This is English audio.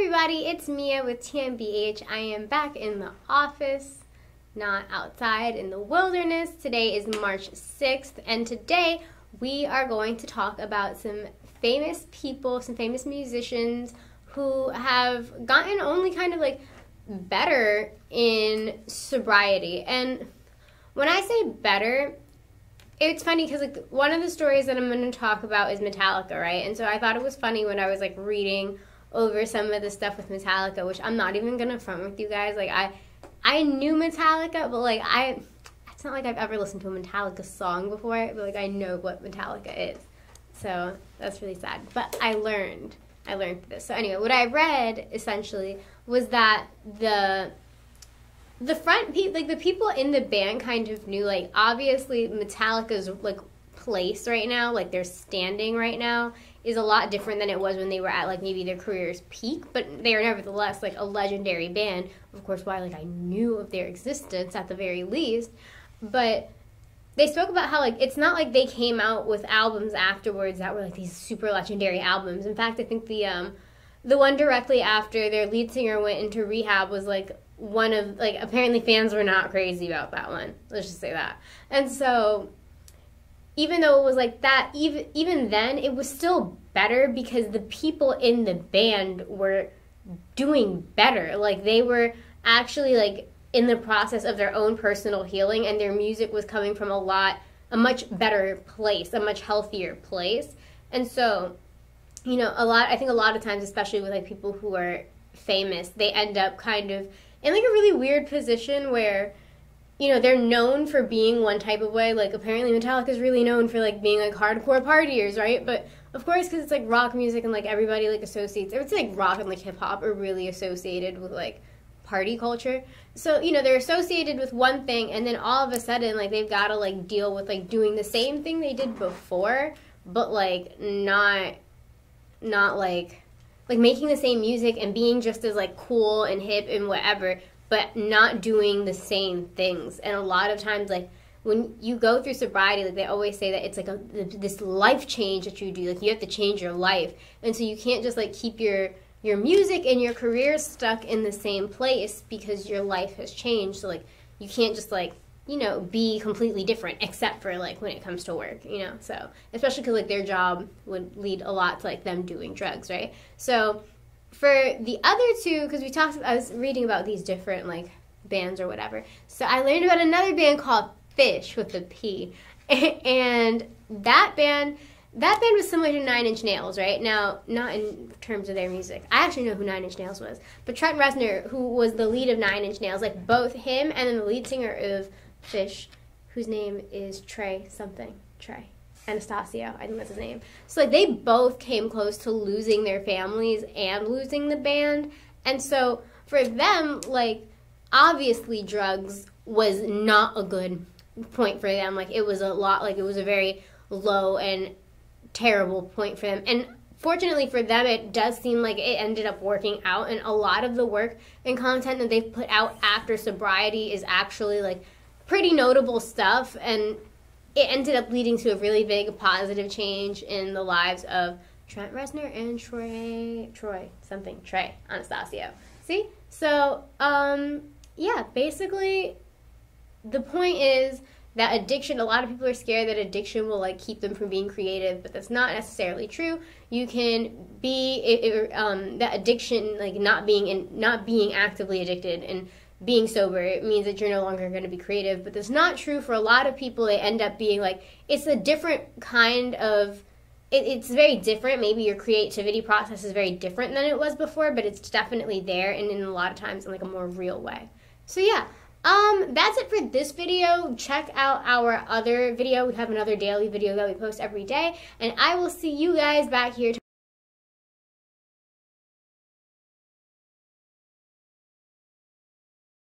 everybody, it's Mia with TMBH. I am back in the office, not outside in the wilderness. Today is March 6th, and today we are going to talk about some famous people, some famous musicians who have gotten only kind of like better in sobriety. And when I say better, it's funny because like one of the stories that I'm going to talk about is Metallica, right? And so I thought it was funny when I was like reading over some of the stuff with Metallica, which I'm not even going to front with you guys. Like I knew Metallica, but like it's not like I've ever listened to a Metallica song before, but like I know what Metallica is. So that's really sad. But I learned this. So anyway, what I read essentially was that the people in the band kind of knew, like, obviously Metallica's like place right now, like their standing right now is a lot different than it was when they were at like maybe their career's peak, but they are nevertheless like a legendary band. Of course, why like I knew of their existence at the very least. But they spoke about how like it's not like they came out with albums afterwards that were like these super legendary albums. In fact, I think the one directly after their lead singer went into rehab was like one of, like, apparently fans were not crazy about that one. Let's just say that. And so even though it was like that, even then, it was still better because the people in the band were doing better. Like, they were actually, like, in the process of their own personal healing, and their music was coming from a much better place, a much healthier place. And so, you know, I think a lot of times, especially with, like, people who are famous, they end up kind of in, like, a really weird position where, you know, they're known for being one type of way. Like, apparently Metallica is really known for, like, being, like, hardcore partiers, right? But, of course, because it's, like, rock music and, like, everybody, like, associates, it's, like, rock and, like, hip-hop are really associated with, like, party culture. So, you know, they're associated with one thing, and then all of a sudden, like, they've got to, like, deal with, like, doing the same thing they did before, but, like, not like making the same music and being just as, like, cool and hip and whatever, but not doing the same things. And a lot of times, like, when you go through sobriety, like, they always say that it's, like, this life change that you do. Like, you have to change your life. And so you can't just, like, keep your music and your career stuck in the same place because your life has changed. So, like, you can't just, like, you know, be completely different except for, like, when it comes to work, you know? So, especially because, like, their job would lead a lot to, like, them doing drugs, right? So, for the other two, because I was reading about these different, like, bands or whatever. So, I learned about another band called Phish with the P. And that band was similar to Nine Inch Nails, right? Now, not in terms of their music. I actually know who Nine Inch Nails was. But Trent Reznor, who was the lead of Nine Inch Nails, like, both him and then the lead singer of Phish, whose name is Trey Anastasio, I think that's his name. So, like, they both came close to losing their families and losing the band. And so, for them, like, obviously drugs was not a good point for them. Like, it was a very low and terrible point for them. And fortunately for them, it does seem like it ended up working out. And a lot of the work and content that they've put out after sobriety is actually, like, pretty notable stuff, and it ended up leading to a really big positive change in the lives of Trent Reznor and Trey Anastasio. See? So, yeah, basically, the point is that addiction, a lot of people are scared that addiction will, like, keep them from being creative, but that's not necessarily true. You can be, that addiction, like, not being actively addicted and being sober, it means that you're no longer going to be creative. But that's not true for a lot of people. They end up being, like, it's a different kind of, it's very different. Maybe your creativity process is very different than it was before, but it's definitely there, and in a lot of times in, like, a more real way. So yeah, that's it for this video. Check out our other video. We have another daily video that we post every day, and I will see you guys back here